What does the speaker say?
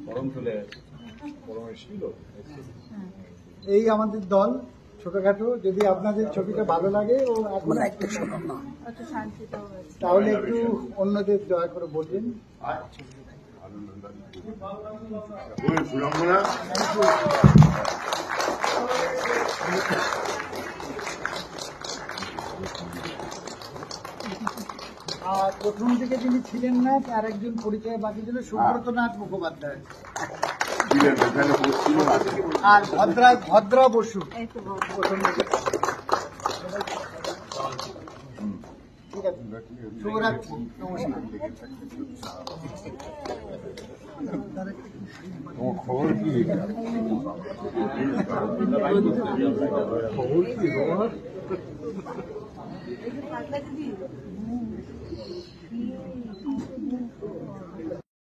গরম চলে গেছে, গরম এসেছিল। এই আমাদের দল ছোটখাটো, যদি আপনাদের ছবিটা ভালো লাগে ও তাহলে একটু অন্যদের দয়া করে বলবেন। আর প্রথম দিকে যিনি ছিলেন না তার একজন পরিচয় বাকি ছিল সুব্রতনাথ মুখোপাধ্যায় আর ভদ্রা বসু প্রথম দিকে। ঠিক আছে, শুভরাত্রি, নমস্কার। খবর কি? খবর কি?